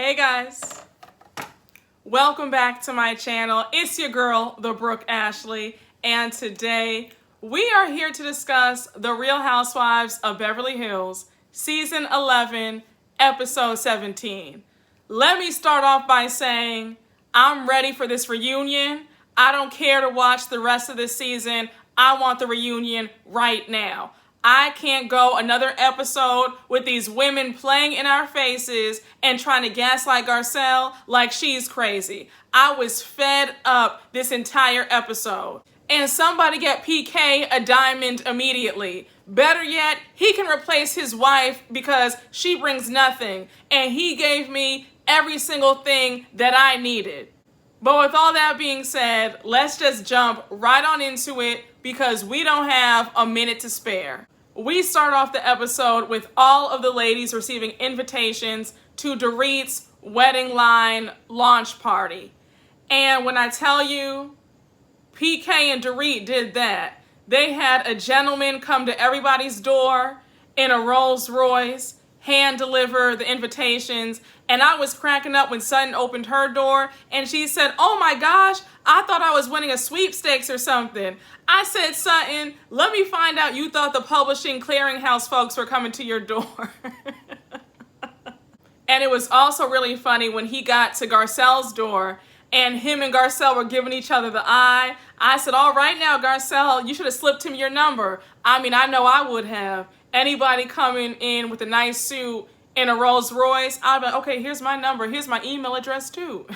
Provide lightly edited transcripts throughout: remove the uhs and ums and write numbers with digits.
Hey guys, welcome back to my channel. It's your girl, the Brooke Ashley, and today we are here to discuss The Real Housewives of Beverly Hills, Season 11, Episode 17. Let me start off by saying I'm ready for this reunion. I don't care to watch the rest of this season. I want the reunion right now. I can't go another episode with these women playing in our faces and trying to gaslight Garcelle like she's crazy. I was fed up this entire episode. And somebody get PK a diamond immediately. Better yet, he can replace his wife because she brings nothing. And he gave me every single thing that I needed. But with all that being said, let's just jump right on into it because we don't have a minute to spare. We start off the episode with all of the ladies receiving invitations to Dorit's wedding line launch party. And when I tell you, PK and Dorit did that. They had a gentleman come to everybody's door in a Rolls Royce, hand deliver the invitations, and I was cracking up when Sutton opened her door and she said, "Oh my gosh, I thought I was winning a sweepstakes or something." I said, "Sutton, let me find out you thought the publishing clearinghouse folks were coming to your door." And it was also really funny when he got to Garcelle's door and him and Garcelle were giving each other the eye. I said, "All right now, Garcelle, you should have slipped him your number." I mean, I know I would have. Anybody coming in with a nice suit in a Rolls Royce, I'd be like, "Okay, here's my number. Here's my email address too."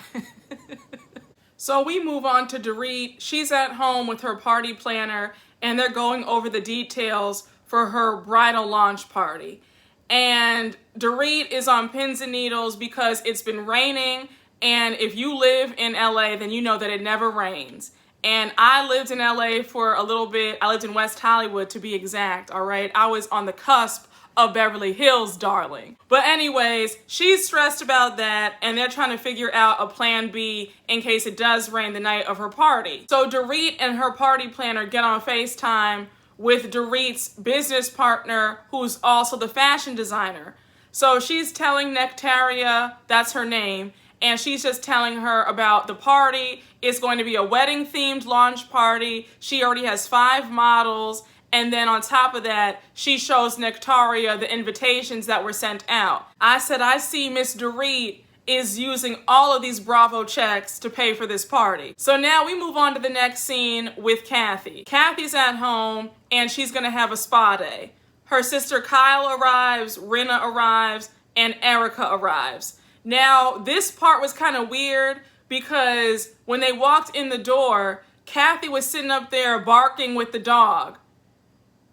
So we move on to Dorit. She's at home with her party planner and they're going over the details for her bridal launch party. And Dorit is on pins and needles because it's been raining, and if you live in LA, then you know that it never rains. And I lived in LA for a little bit. I lived in West Hollywood to be exact, all right? I was on the cusp of Beverly Hills, darling. But anyways, she's stressed about that, and they're trying to figure out a plan B in case it does rain the night of her party. So Dorit and her party planner get on FaceTime with Dorit's business partner, who's also the fashion designer. So she's telling Nectaria, that's her name, and she's just telling her about the party. It's going to be a wedding-themed launch party. She already has 5 models. And then on top of that, she shows Nectaria the invitations that were sent out. I said, I see Miss Dorit is using all of these Bravo checks to pay for this party. So now we move on to the next scene with Kathy. Kathy's at home and she's gonna have a spa day. Her sister Kyle arrives, Rena arrives, and Erika arrives. Now, this part was kind of weird because when they walked in the door, Kathy was sitting up there barking with the dog.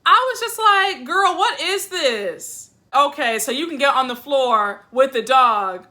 I was just like, girl, what is this? Okay, so you can get on the floor with the dog,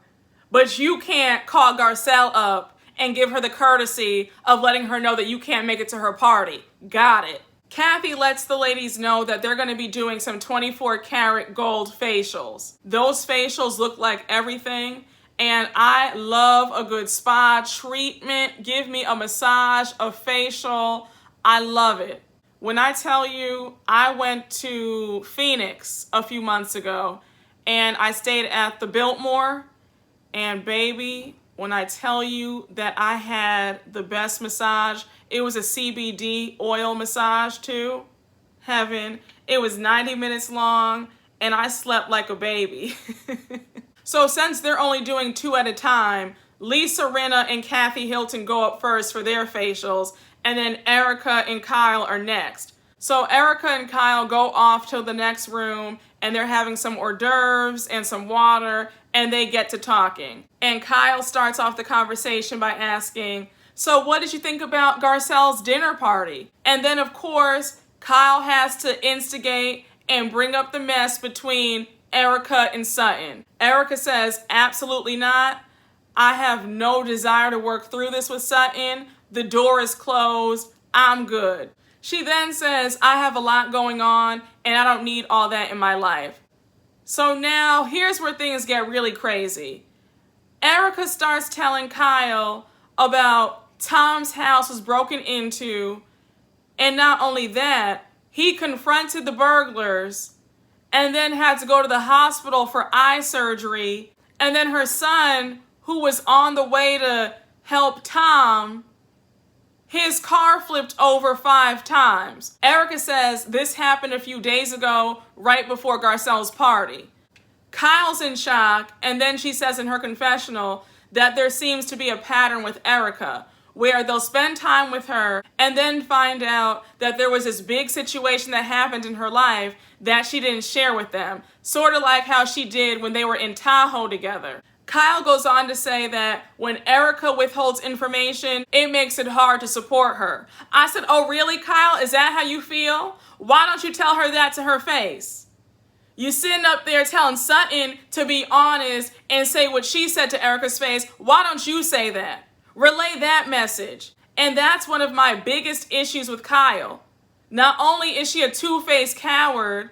but you can't call Garcelle up and give her the courtesy of letting her know that you can't make it to her party. Got it. Kathy lets the ladies know that they're going to be doing some 24 karat gold facials. Those facials look like everything, and I love a good spa treatment. Give me a massage, a facial. I love it. When I tell you, I went to Phoenix a few months ago and I stayed at the Biltmore, and baby, when I tell you that I had the best massage, it was a CBD oil massage too. Heaven. It was 90 minutes long and I slept like a baby. So since they're only doing 2 at a time, Lisa Rinna and Kathy Hilton go up first for their facials, and then Erika and Kyle are next. So Erika and Kyle go off to the next room and they're having some hors d'oeuvres and some water, and they get to talking. And Kyle starts off the conversation by asking, "So what did you think about Garcelle's dinner party?" And then of course, Kyle has to instigate and bring up the mess between Erika and Sutton. Erika says, "Absolutely not. I have no desire to work through this with Sutton. The door is closed. I'm good." She then says, "I have a lot going on and I don't need all that in my life." So now here's where things get really crazy. Erika starts telling Kyle about Tom's house was broken into, and not only that, he confronted the burglars and then had to go to the hospital for eye surgery And then her son, who was on the way to help Tom, his car flipped over 5 times. Erika says this happened a few days ago, right before Garcelle's party. Kyle's in shock, and then she says in her confessional that there seems to be a pattern with Erika, where they'll spend time with her and then find out that there was this big situation that happened in her life that she didn't share with them, sort of like how she did when they were in Tahoe together. Kyle goes on to say that when Erika withholds information, it makes it hard to support her. I said, oh really, Kyle? Is that how you feel? Why don't you tell her that to her face? You sitting up there telling Sutton to be honest and say what she said to Erika's face. Why don't you say that? Relay that message. And that's one of my biggest issues with Kyle. Not only is she a two-faced coward,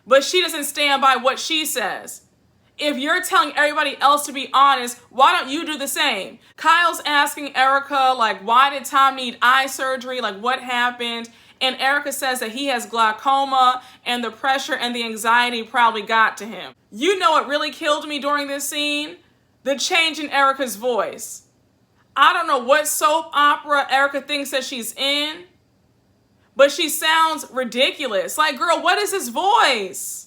but she doesn't stand by what she says. If you're telling everybody else to be honest, why don't you do the same? Kyle's asking Erika, like, why did Tom need eye surgery? Like, what happened? And Erika says that he has glaucoma and the pressure and the anxiety probably got to him. You know what really killed me during this scene? The change in Erika's voice. I don't know what soap opera Erika thinks that she's in, but she sounds ridiculous. Like, girl, what is his voice?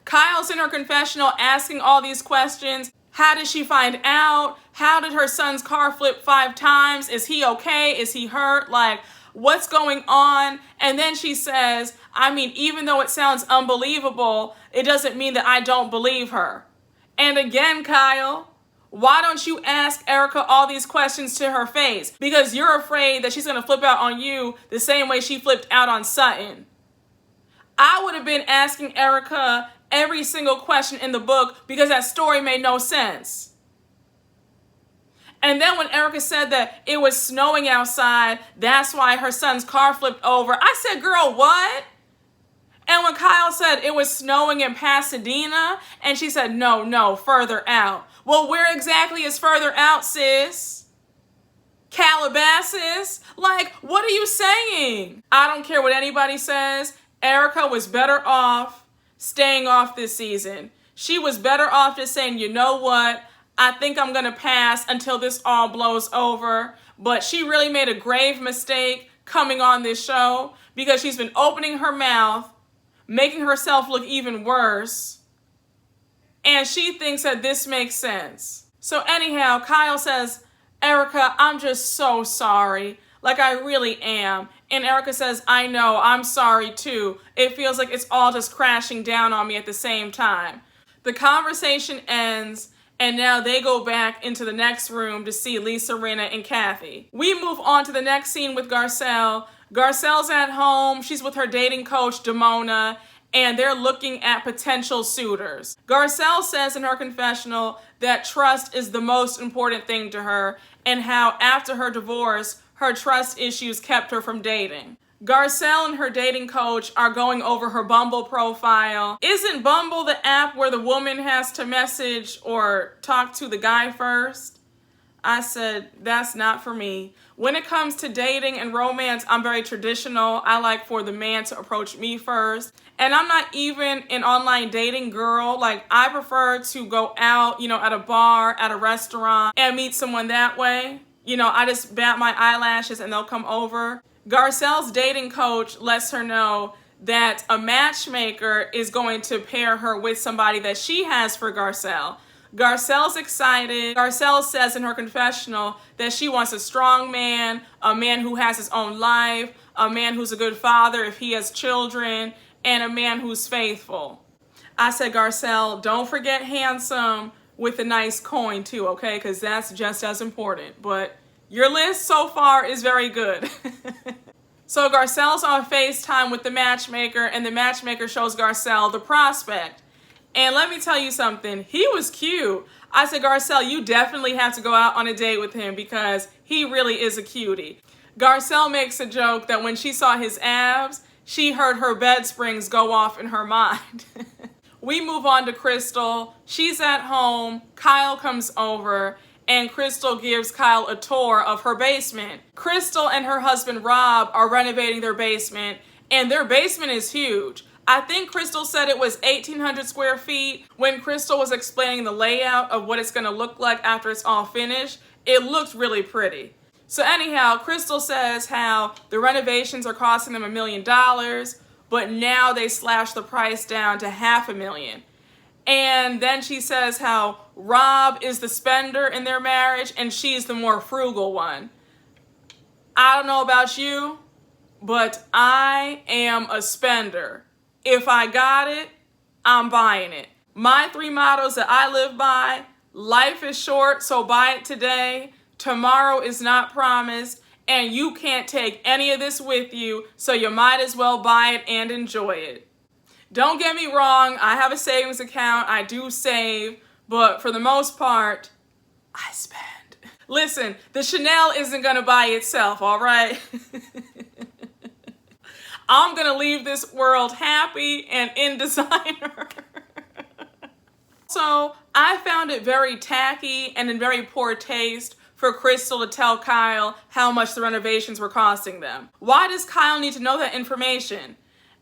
Kyle's in her confessional asking all these questions. How did she find out? How did her son's car flip 5 times? Is he okay? Is he hurt? Like, what's going on? And then she says, I mean, even though it sounds unbelievable, it doesn't mean that I don't believe her. And again, Kyle, why don't you ask Erika all these questions to her face? Because you're afraid that she's going to flip out on you the same way she flipped out on Sutton. I would have been asking Erika every single question in the book because that story made no sense. And then when Erika said that it was snowing outside, that's why her son's car flipped over, I said, girl, what? And when Kyle said it was snowing in Pasadena, and she said, no, further out. Well, where exactly is further out, sis? Calabasas? Like, what are you saying? I don't care what anybody says. Erika was better off staying off this season. She was better off just saying, you know what? I think I'm going to pass until this all blows over. But she really made a grave mistake coming on this show because she's been opening her mouth, making herself look even worse. And she thinks that this makes sense. So anyhow, Kyle says, Erika, I'm just so sorry. Like, I really am. And Erika says, I know, I'm sorry too. It feels like it's all just crashing down on me at the same time. The conversation ends, and now they go back into the next room to see Lisa, Rinna, and Kathy. We move on to the next scene with Garcelle. Garcelle's at home. She's with her dating coach, Damona, and they're looking at potential suitors. Garcelle says in her confessional that trust is the most important thing to her, and how after her divorce, her trust issues kept her from dating. Garcelle and her dating coach are going over her Bumble profile. Isn't Bumble the app where the woman has to message or talk to the guy first? I said, that's not for me. When it comes to dating and romance, I'm very traditional. I like for the man to approach me first. And I'm not even an online dating girl. Like, I prefer to go out, at a bar, at a restaurant, and meet someone that way. I just bat my eyelashes and they'll come over. Garcelle's dating coach lets her know that a matchmaker is going to pair her with somebody that she has for Garcelle. Garcelle's excited. Garcelle says in her confessional that she wants a strong man, a man who has his own life, a man who's a good father if he has children, and a man who's faithful. I said, Garcelle, don't forget handsome with a nice coin too, okay? Because that's just as important. But your list so far is very good. So Garcelle's on FaceTime with the matchmaker, and the matchmaker shows Garcelle the prospect. And let me tell you something, he was cute. I said, Garcelle, you definitely have to go out on a date with him because he really is a cutie. Garcelle makes a joke that when she saw his abs, she heard her bed springs go off in her mind. We move on to Crystal. She's at home. Kyle comes over, and Crystal gives Kyle a tour of her basement. Crystal and her husband Rob are renovating their basement, and their basement is huge. I think Crystal said it was 1,800 square feet. When Crystal was explaining the layout of what it's going to look like after it's all finished, it looked really pretty. So anyhow, Crystal says how the renovations are costing them $1 million, but now they slashed the price down to $500,000. And then she says how Rob is the spender in their marriage and she's the more frugal one. I don't know about you, but I am a spender. If I got it, I'm buying it. My 3 mottos that I live by: life is short, so buy it today. Tomorrow is not promised, and you can't take any of this with you, so you might as well buy it and enjoy it. Don't get me wrong, I have a savings account, I do save, but for the most part, I spend. Listen, the Chanel isn't gonna buy itself, all right? I'm gonna leave this world happy and in designer. So I found it very tacky and in very poor taste for Crystal to tell Kyle how much the renovations were costing them. Why does Kyle need to know that information?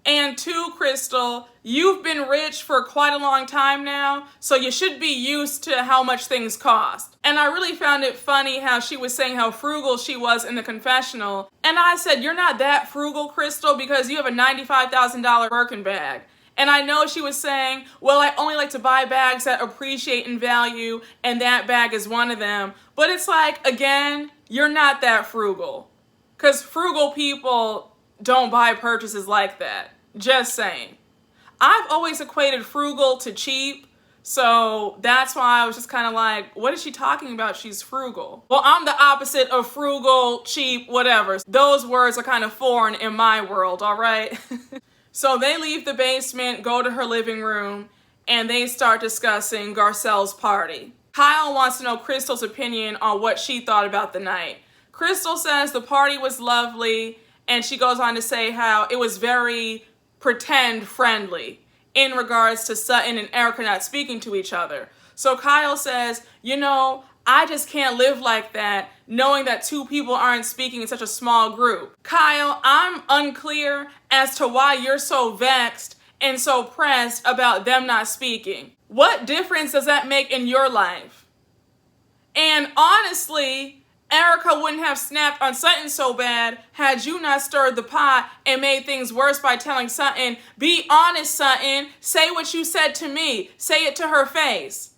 And 2, Crystal, you've been rich for quite a long time now, so you should be used to how much things cost. And I really found it funny how she was saying how frugal she was in the confessional. And I said, you're not that frugal, Crystal, because you have a $95,000 Birkin bag. And I know she was saying, well, I only like to buy bags that appreciate in value, and that bag is one of them. But it's like, again, you're not that frugal. Because frugal people don't buy purchases like that. Just saying. I've always equated frugal to cheap, so that's why I was just kind of like, what is she talking about? She's frugal. Well, I'm the opposite of frugal, cheap, whatever. Those words are kind of foreign in my world, all right? So they leave the basement, go to her living room, and they start discussing Garcelle's party. Kyle wants to know Crystal's opinion on what she thought about the night. Crystal says the party was lovely, and she goes on to say how it was very pretend friendly in regards to Sutton and Erika not speaking to each other. So Kyle says, you know, I just can't live like that, knowing that 2 people aren't speaking in such a small group. Kyle, I'm unclear as to why you're so vexed and so pressed about them not speaking. What difference does that make in your life? And honestly, Erika wouldn't have snapped on Sutton so bad had you not stirred the pot and made things worse by telling Sutton, be honest, Sutton, say what you said to me, say it to her face.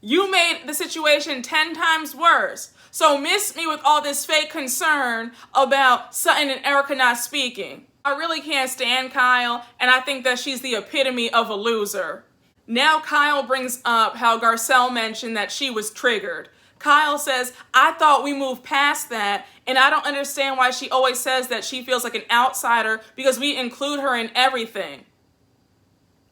You made the situation 10 times worse. So miss me with all this fake concern about Sutton and Erika not speaking. I really can't stand Kyle, and I think that she's the epitome of a loser. Now Kyle brings up how Garcelle mentioned that she was triggered. Kyle says, I thought we moved past that, and I don't understand why she always says that she feels like an outsider because we include her in everything.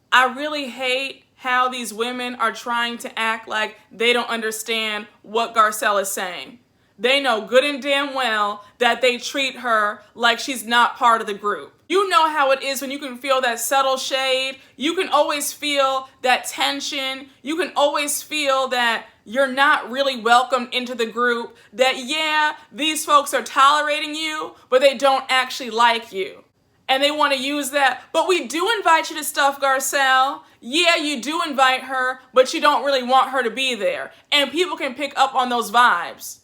I really hate how these women are trying to act like they don't understand what Garcelle is saying. They know good and damn well that they treat her like she's not part of the group. You know how it is when you can feel that subtle shade. You can always feel that tension. You can always feel that you're not really welcomed into the group. That, yeah, these folks are tolerating you, but they don't actually like you. And they want to use that. But we do invite you to stuff, Garcelle. Yeah, you do invite her, but you don't really want her to be there. And people can pick up on those vibes.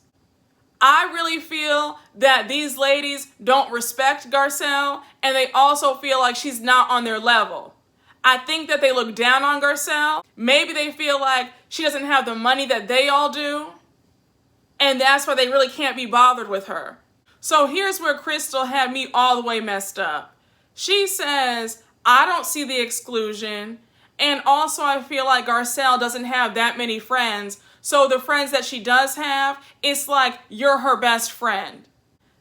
I really feel that these ladies don't respect Garcelle, and they also feel like she's not on their level. I think that they look down on Garcelle. Maybe they feel like she doesn't have the money that they all do, and that's why they really can't be bothered with her. So here's where Crystal had me all the way messed up. She says, I don't see the exclusion, and also I feel like Garcelle doesn't have that many friends. So the friends that she does have, it's like you're her best friend.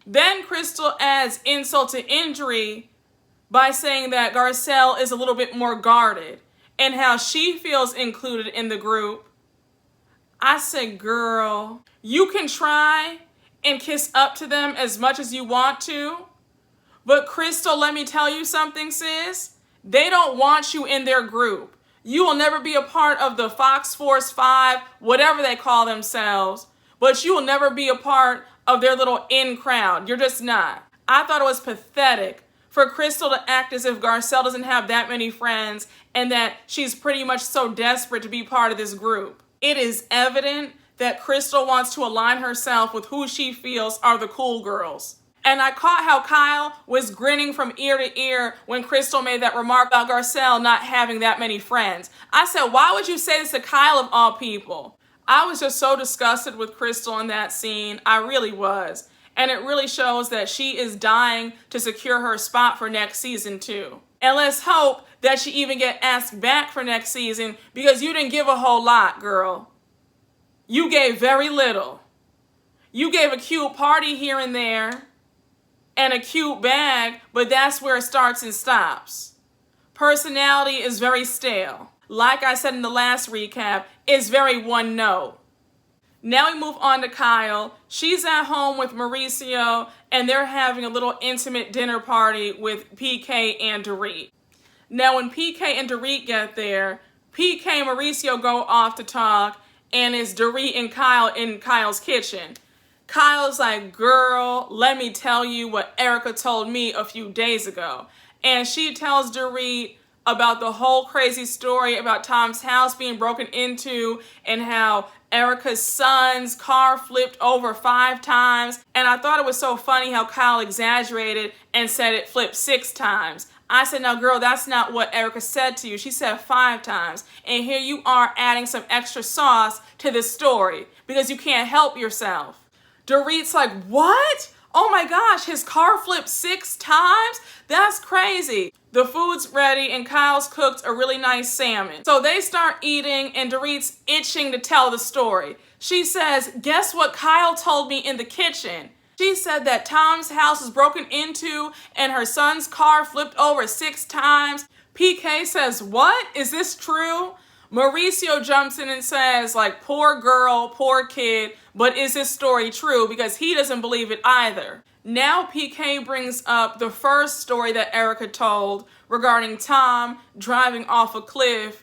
Then Crystal adds insult to injury by saying that Garcelle is a little bit more guarded and how she feels included in the group. I said, girl, you can try and kiss up to them as much as you want to, but Crystal, let me tell you something, sis. They don't want you in their group. You will never be a part of the Fox Force 5, whatever they call themselves, but you will never be a part of their little in crowd. You're just not. I thought it was pathetic for Crystal to act as if Garcelle doesn't have that many friends and that she's pretty much so desperate to be part of this group. It is evident that Crystal wants to align herself with who she feels are the cool girls. And I caught how Kyle was grinning from ear to ear when Crystal made that remark about Garcelle not having that many friends. I said, why would you say this to Kyle of all people? I was just so disgusted with Crystal in that scene. I really was. And it really shows that she is dying to secure her spot for next season too. And let's hope that she even get asked back for next season, because you didn't give a whole lot, girl. You gave very little. You gave a cute party here and there and a cute bag, but that's where it starts and stops. Personality is very stale. Like I said in the last recap, it's very one note. Now we move on to Kyle. She's at home with Mauricio, and they're having a little intimate dinner party with PK and Dorit. Now when PK and Dorit get there, PK and Mauricio go off to talk, and it's Dorit and Kyle in Kyle's kitchen. Kyle's like, girl, let me tell you what Erika told me a few days ago. And she tells Dorit about the whole crazy story about Tom's house being broken into and how Erika's son's car flipped over 5 times. And I thought it was so funny how Kyle exaggerated and said it flipped 6 times. I said, now girl, that's not what Erika said to you. She said 5 times. And here you are adding some extra sauce to this story because you can't help yourself. Dorit's like, what? Oh my gosh, his car flipped 6 times? That's crazy. The food's ready and Kyle's cooked a really nice salmon. So they start eating and Dorit's itching to tell the story. She says, guess what Kyle told me in the kitchen? She said that Tom's house was broken into and her son's car flipped over 6 times. PK says, what? Is this true? Mauricio jumps in and says, like, poor girl, poor kid, but is this story true? Because he doesn't believe it either. Now PK brings up the first story that Erika told regarding Tom driving off a cliff.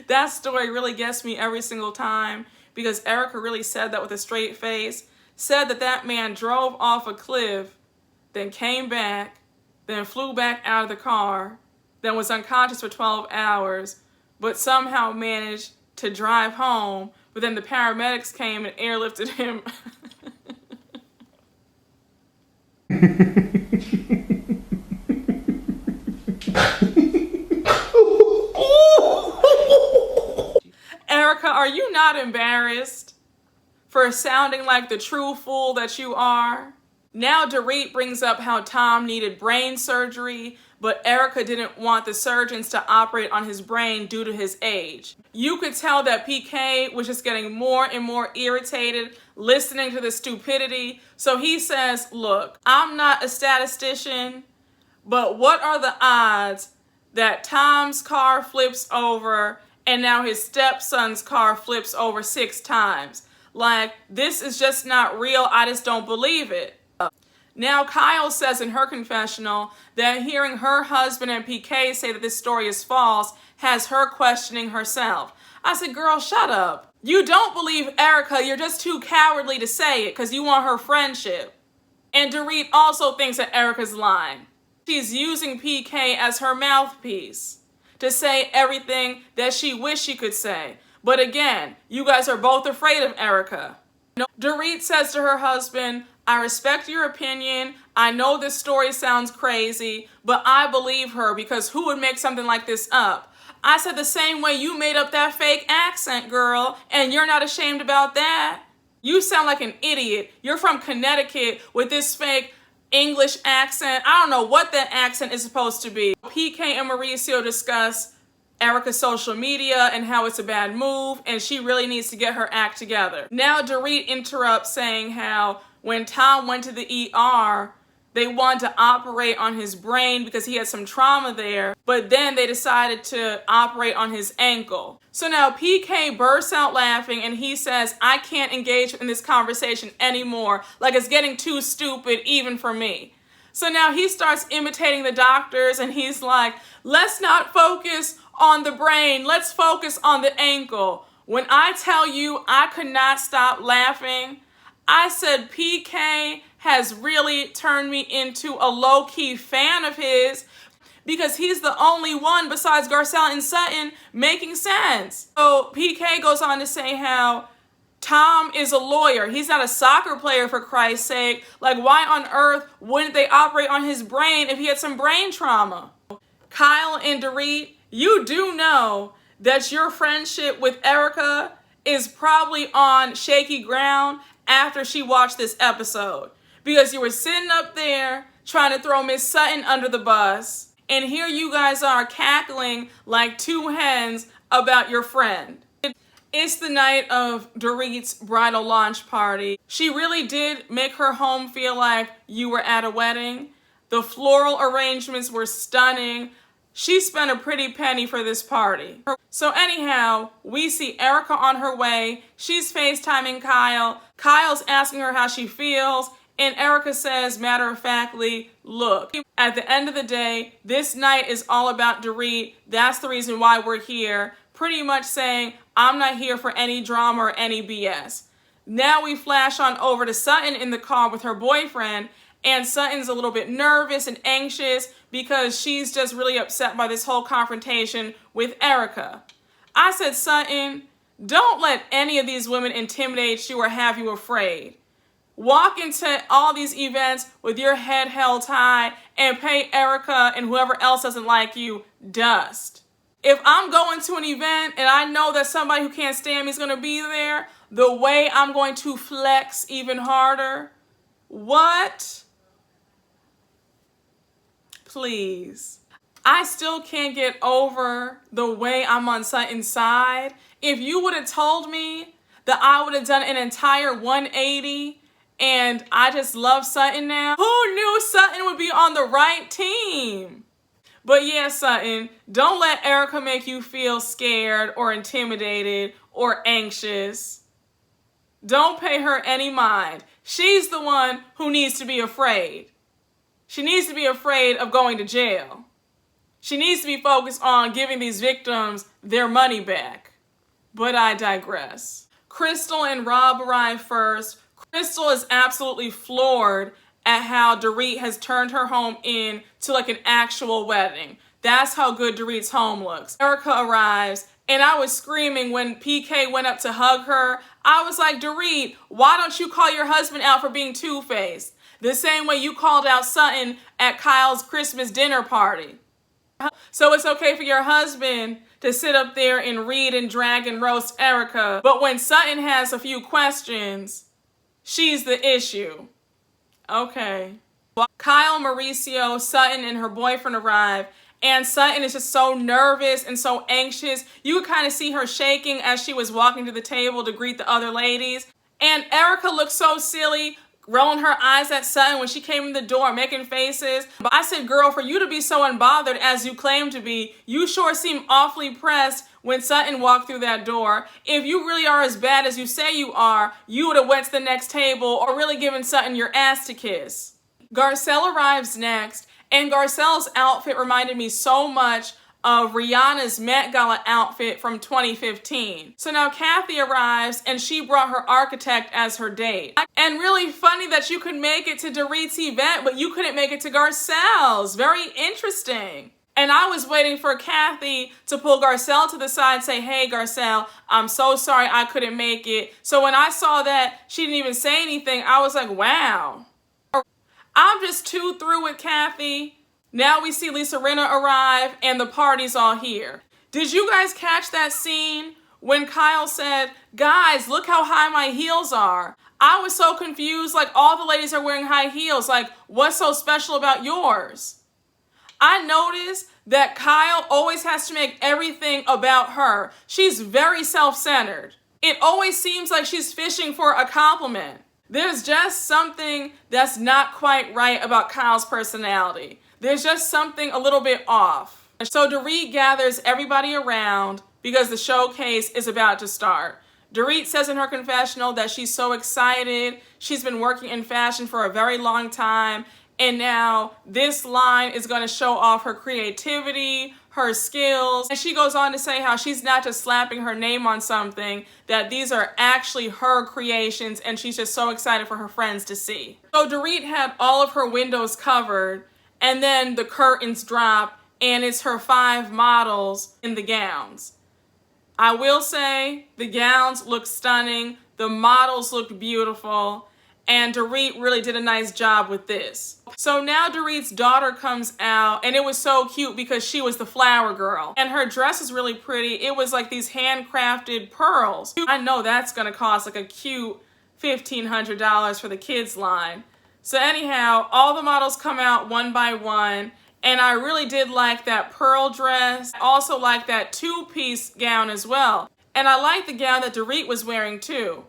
That story really gets me every single time because Erika really said that with a straight face. Said that that man drove off a cliff, then came back, then flew back out of the car, then was unconscious for 12 hours, but somehow managed to drive home. But then the paramedics came and airlifted him. Erika, are you not embarrassed for sounding like the true fool that you are? Now Dorit brings up how Tom needed brain surgery, but Erika didn't want the surgeons to operate on his brain due to his age. You could tell that PK was just getting more and more irritated listening to the stupidity. So he says, look, I'm not a statistician, but what are the odds that Tom's car flips over and now his stepson's car flips over 6 times? Like, this is just not real. I just don't believe it. Now Kyle says in her confessional that hearing her husband and PK say that this story is false has her questioning herself. I said, girl, shut up. You don't believe Erika, you're just too cowardly to say it because you want her friendship. And Dorit also thinks that Erika's lying. She's using PK as her mouthpiece to say everything that she wished she could say. But again, you guys are both afraid of Erika. Dorit says to her husband, I respect your opinion. I know this story sounds crazy, but I believe her because who would make something like this up? I said the same way you made up that fake accent, girl, and you're not ashamed about that. You sound like an idiot. You're from Connecticut with this fake English accent. I don't know what that accent is supposed to be. PK and Mauricio discuss Erika's social media and how it's a bad move and she really needs to get her act together. Now Dorit interrupts saying how when Tom went to the ER, they wanted to operate on his brain because he had some trauma there, but then they decided to operate on his ankle. So now PK bursts out laughing and he says, I can't engage in this conversation anymore. Like, it's getting too stupid even for me. So now he starts imitating the doctors and he's like, let's not focus on the brain, let's focus on the ankle. When I tell you I could not stop laughing, I said PK has really turned me into a low-key fan of his because he's the only one besides Garcelle and Sutton making sense. So PK goes on to say how Tom is a lawyer. He's not a soccer player, for Christ's sake. Like, why on earth wouldn't they operate on his brain if he had some brain trauma? Kyle and Dorit, you do know that your friendship with Erika is probably on shaky ground after she watched this episode. Because you were sitting up there trying to throw Miss Sutton under the bus. And here you guys are cackling like two hens about your friend. It's the night of Dorit's bridal launch party. She really did make her home feel like you were at a wedding. The floral arrangements were stunning. She spent a pretty penny for this party. So anyhow, we see Erika on her way. She's FaceTiming Kyle. Kyle's asking her how she feels. And Erika says, matter-of-factly, look, at the end of the day, this night is all about Dorit. That's the reason why we're here. Pretty much saying, I'm not here for any drama or any BS. Now we flash on over to Sutton in the car with her boyfriend, and Sutton's a little bit nervous and anxious because she's just really upset by this whole confrontation with Erika. I said, Sutton, don't let any of these women intimidate you or have you afraid. Walk into all these events with your head held high and pay Erika and whoever else doesn't like you dust. If I'm going to an event and I know that somebody who can't stand me is going to be there, the way I'm going to flex even harder. What? Please. I still can't get over the way I'm on Sutton's side. If you would have told me that I would have done an entire 180 and I just love Sutton now, who knew Sutton would be on the right team? But yeah, Sutton, don't let Erika make you feel scared or intimidated or anxious. Don't pay her any mind. She's the one who needs to be afraid. She needs to be afraid of going to jail. She needs to be focused on giving these victims their money back. But I digress. Crystal and Rob arrive first. Crystal is absolutely floored at how Dorit has turned her home into like an actual wedding. That's how good Dorit's home looks. Erika arrives, and I was screaming when PK went up to hug her. I was like, Dorit, why don't you call your husband out for being two-faced? The same way you called out Sutton at Kyle's Christmas dinner party. So it's okay for your husband to sit up there and read and drag and roast Erika, but when Sutton has a few questions, she's the issue. Okay. Kyle, Mauricio, Sutton, and her boyfriend arrive, and Sutton is just so nervous and so anxious. You could kind of see her shaking as she was walking to the table to greet the other ladies. And Erika looked so silly, rolling her eyes at Sutton when she came in the door, making faces. But I said, girl, for you to be so unbothered as you claim to be, you sure seem awfully pressed when Sutton walked through that door. If you really are as bad as you say you are, you would have went to the next table or really given Sutton your ass to kiss. Garcelle arrives next, and Garcelle's outfit reminded me so much of Rihanna's Met Gala outfit from 2015. So now Kathy arrives, and she brought her architect as her date. And really funny that you could make it to Dorit's event, but you couldn't make it to Garcelle's. Very interesting. And I was waiting for Kathy to pull Garcelle to the side and say, hey, Garcelle, I'm so sorry I couldn't make it. So when I saw that she didn't even say anything, I was like, wow. I'm just too through with Kathy. Now we see Lisa Rinna arrive and the party's all here. Did you guys catch that scene when Kyle said, guys, look how high my heels are? I was so confused, like all the ladies are wearing high heels. Like, what's so special about yours? I noticed that Kyle always has to make everything about her. She's very self-centered. It always seems like she's fishing for a compliment. There's just something that's not quite right about Kyle's personality. There's just something a little bit off. So Dorit gathers everybody around because the showcase is about to start. Dorit says in her confessional that she's so excited. She's been working in fashion for a very long time. And now this line is going to show off her creativity, her skills. And she goes on to say how she's not just slapping her name on something, that these are actually her creations, and she's just so excited for her friends to see. So Dorit had all of her windows covered, and then the curtains drop, and it's her 5 models in the gowns. I will say the gowns look stunning, the models look beautiful, and Dorit really did a nice job with this. So now Dorit's daughter comes out, and it was so cute because she was the flower girl. And her dress is really pretty. It was like these handcrafted pearls. I know that's gonna cost like a cute $1,500 for the kids line. So anyhow, all the models come out one by one, and I really did like that pearl dress. I also like that 2-piece gown as well. And I like the gown that Dorit was wearing too.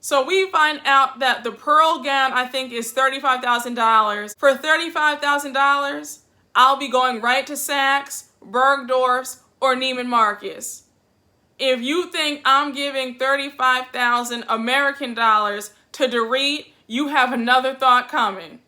So we find out that the pearl gown, I think, is $35,000. For $35,000, I'll be going right to Saks, Bergdorf's, or Neiman Marcus. If you think I'm giving 35,000 American dollars to Dorit, you have another thought coming.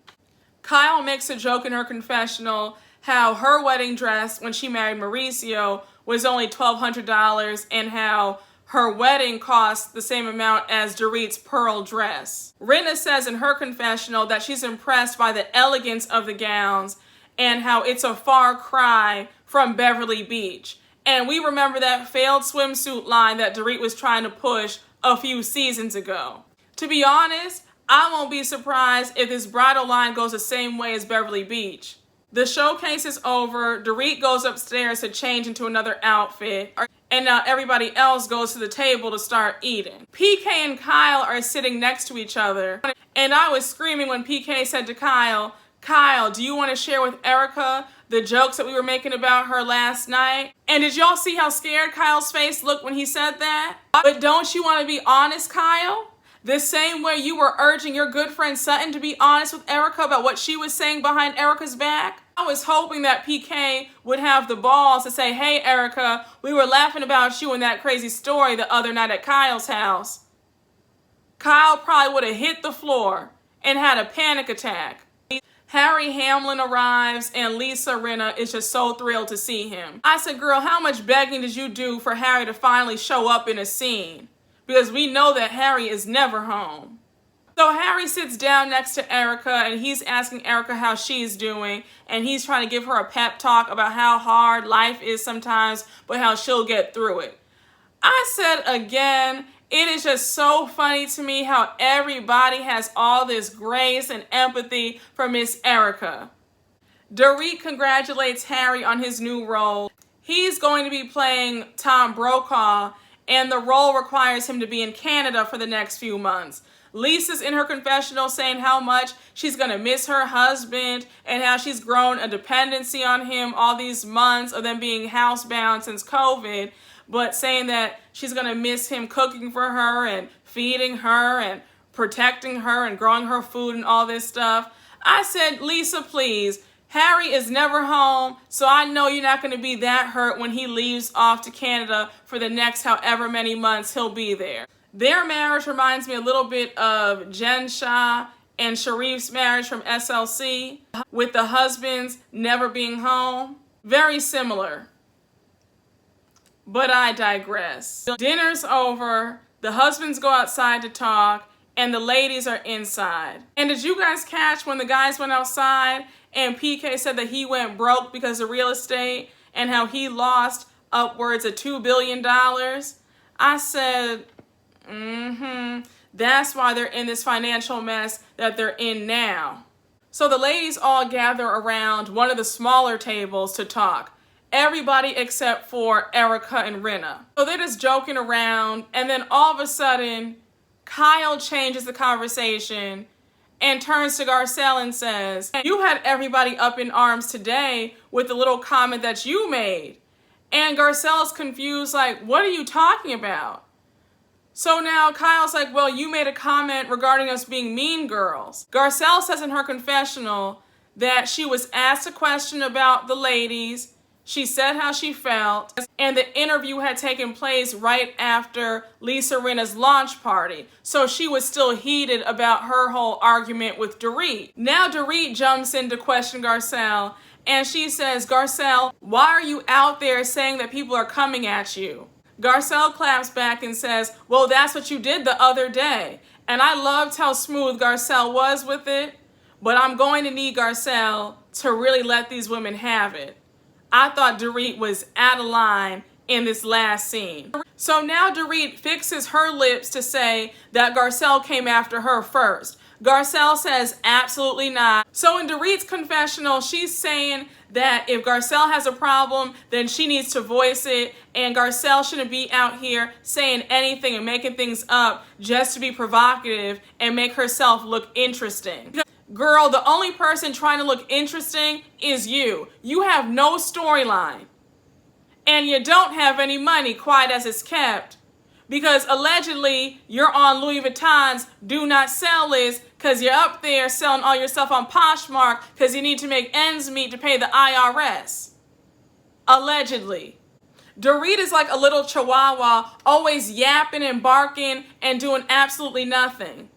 Kyle makes a joke in her confessional how her wedding dress when she married Mauricio was only $1,200 and how her wedding cost the same amount as Dorit's pearl dress. Rinna says in her confessional that she's impressed by the elegance of the gowns and how it's a far cry from Beverly Beach. And we remember that failed swimsuit line that Dorit was trying to push a few seasons ago. To be honest, I won't be surprised if this bridal line goes the same way as Beverly Beach. The showcase is over, Dorit goes upstairs to change into another outfit, and now everybody else goes to the table to start eating. PK and Kyle are sitting next to each other, and I was screaming when PK said to Kyle, "Kyle, do you want to share with Erika the jokes that we were making about her last night?" And did y'all see how scared Kyle's face looked when he said that? But don't you want to be honest, Kyle? The same way you were urging your good friend Sutton to be honest with Erika about what she was saying behind Erika's back? I was hoping that PK would have the balls to say, "Hey Erika, we were laughing about you and that crazy story the other night at Kyle's house." Kyle probably would have hit the floor and had a panic attack. Harry Hamlin arrives and Lisa Rinna is just so thrilled to see him. I said, "Girl, how much begging did you do for Harry to finally show up in a scene?" Because we know that Harry is never home. So Harry sits down next to Erika and he's asking Erika how she's doing, and he's trying to give her a pep talk about how hard life is sometimes, but how she'll get through it. I said again, it is just so funny to me how everybody has all this grace and empathy for Miss Erika. Dorit congratulates Harry on his new role. He's going to be playing Tom Brokaw, and the role requires him to be in Canada for the next few months. Lisa's in her confessional saying how much she's going to miss her husband and how she's grown a dependency on him all these months of them being housebound since COVID, but saying that she's going to miss him cooking for her and feeding her and protecting her and growing her food and all this stuff. I said, "Lisa, please. Harry is never home, so I know you're not going to be that hurt when he leaves off to Canada for the next however many months he'll be there." Their marriage reminds me a little bit of Jen Shah and Sharif's marriage from SLC, with the husbands never being home. Very similar. But I digress. Dinner's over, the husbands go outside to talk, and the ladies are inside. And did you guys catch when the guys went outside and PK said that he went broke because of real estate and how he lost upwards of $2 billion? I said, that's why they're in this financial mess that they're in now. So the ladies all gather around one of the smaller tables to talk. Everybody except for Erika and Rinna. So they're just joking around, and then all of a sudden, Kyle changes the conversation and turns to Garcelle and says, "You had everybody up in arms today with the little comment that you made." And Garcelle's confused, like, "What are you talking about?" So now Kyle's like, "Well, you made a comment regarding us being mean girls." Garcelle says in her confessional that she was asked a question about the ladies, she said how she felt, and the interview had taken place right after Lisa Rinna's launch party. So she was still heated about her whole argument with Dorit. Now Dorit jumps in to question Garcelle, And she says, Garcelle, why are you out there saying that people are coming at you? Garcelle claps back and says, well, that's what you did the other day. And I loved how smooth Garcelle was with it, but I'm going to need Garcelle to really let these women have it. I thought Dorit was out of line in this last scene. So now Dorit fixes her lips to say that Garcelle came after her first. Garcelle says absolutely not. So in Dorit's confessional, she's saying that if Garcelle has a problem, then she needs to voice it, and Garcelle shouldn't be out here saying anything and making things up just to be provocative and make herself look interesting. Girl, the only person trying to look interesting is you. You have no storyline. And you don't have any money, quiet as it's kept. Because allegedly, you're on Louis Vuitton's do not sell list because you're up there selling all your stuff on Poshmark because you need to make ends meet to pay the IRS. Allegedly. Dorit is like a little chihuahua, always yapping and barking and doing absolutely nothing.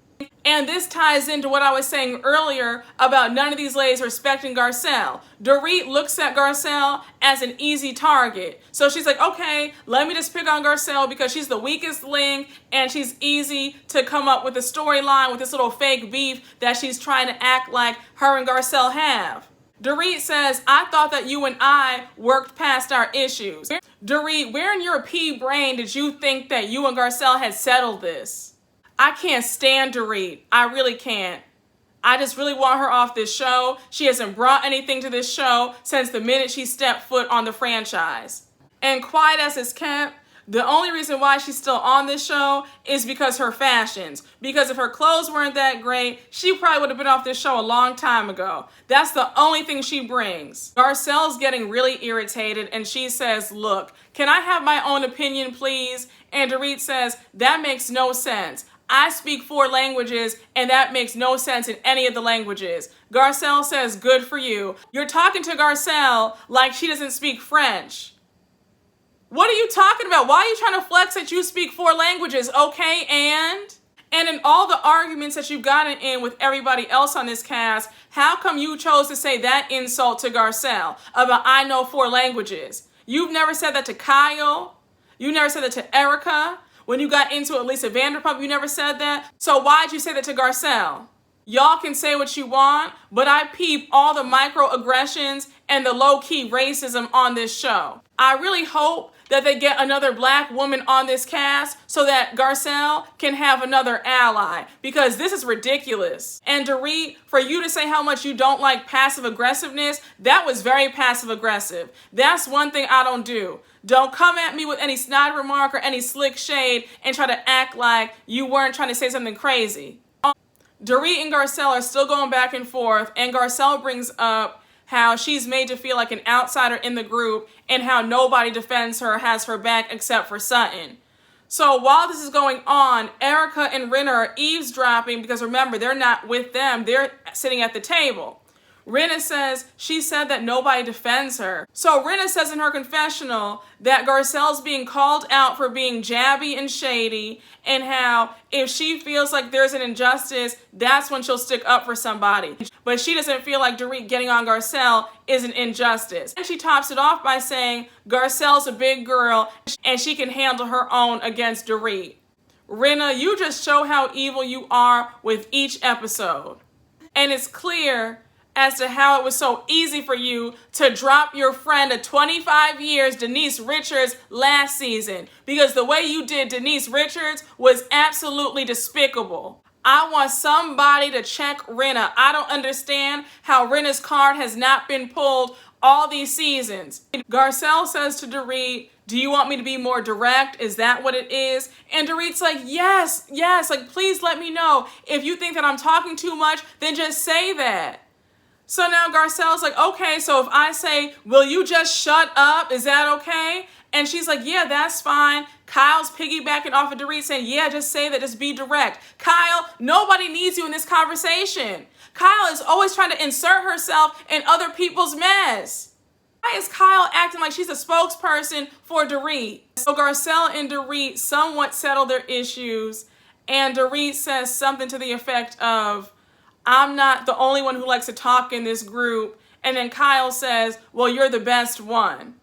And this ties into what I was saying earlier about none of these ladies respecting Garcelle. Dorit looks at Garcelle as an easy target. So she's like, okay, let me just pick on Garcelle because she's the weakest link and she's easy to come up with a storyline with this little fake beef that she's trying to act like her and Garcelle have. Dorit says, I thought that you and I worked past our issues. Dorit, where in your pea brain did you think that you and Garcelle had settled this? I can't stand Dorit. I really can't. I just really want her off this show. She hasn't brought anything to this show since the minute she stepped foot on the franchise. And quiet as it's kept, the only reason why she's still on this show is because her fashions. Because if her clothes weren't that great, she probably would have been off this show a long time ago. That's the only thing she brings. Garcelle's getting really irritated and she says, look, can I have my own opinion, please? And Dorit says, that makes no sense. I speak 4 languages, and that makes no sense in any of the languages. Garcelle says, good for you. You're talking to Garcelle like she doesn't speak French. What are you talking about? Why are you trying to flex that you speak 4 languages? Okay, and in all the arguments that you've gotten in with everybody else on this cast, how come you chose to say that insult to Garcelle about I know 4 languages? You've never said that to Kyle. You never said that to Erika. When you got into it, Lisa Vanderpump, you never said that. So why'd you say that to Garcelle? Y'all can say what you want, but I peep all the microaggressions and the low-key racism on this show. I really hope that they get another black woman on this cast so that Garcelle can have another ally, because this is ridiculous. And Dorit, for you to say how much you don't like passive aggressiveness, that was very passive aggressive. That's one thing I don't do. Don't come at me with any snide remark or any slick shade and try to act like you weren't trying to say something crazy. Dorit and Garcelle are still going back and forth, and Garcelle brings up how she's made to feel like an outsider in the group and how nobody defends her or has her back except for Sutton. So while this is going on, Erika and Reno are eavesdropping because remember, they're not with them. They're sitting at the table. Reno says she said that nobody defends her. So Reno says in her confessional that Garcelle's being called out for being jabby and shady, and how if she feels like there's an injustice, that's when she'll stick up for somebody. But she doesn't feel like Dorit getting on Garcelle is an injustice. And she tops it off by saying Garcelle's a big girl and she can handle her own against Dorit. Reno, you just show how evil you are with each episode. And it's clear as to how it was so easy for you to drop your friend of 25 years, Denise Richards, last season. Because the way you did Denise Richards was absolutely despicable. I want somebody to check Reno. I don't understand how Reno's card has not been pulled all these seasons. Garcelle says to Dorit, do you want me to be more direct? Is that what it is? And Dorit's like, yes, like please let me know. If you think that I'm talking too much, then just say that. So now Garcelle's like, okay, so if I say, will you just shut up? Is that okay? And she's like, yeah, that's fine. Kyle's piggybacking off of Dorit saying, yeah, just say that, just be direct. Kyle, nobody needs you in this conversation. Kyle is always trying to insert herself in other people's mess. Why is Kyle acting like she's a spokesperson for Dorit? So Garcelle and Dorit somewhat settle their issues, and Dorit says something to the effect of, I'm not the only one who likes to talk in this group, And then Kyle says, well, you're the best one.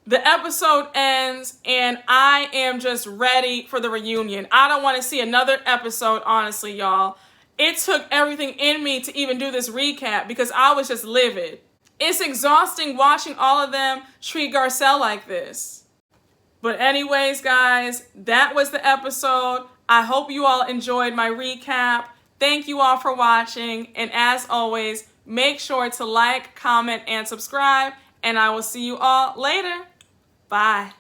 The episode ends, and I am just ready for the reunion. I don't want to see another episode, honestly, y'all. It took everything in me to even do this recap because I was just livid. It's exhausting watching all of them treat Garcelle like this. But anyways, guys, that was the episode. I hope you all enjoyed my recap. Thank you all for watching. And as always, make sure to like, comment, and subscribe. And I will see you all later. Bye.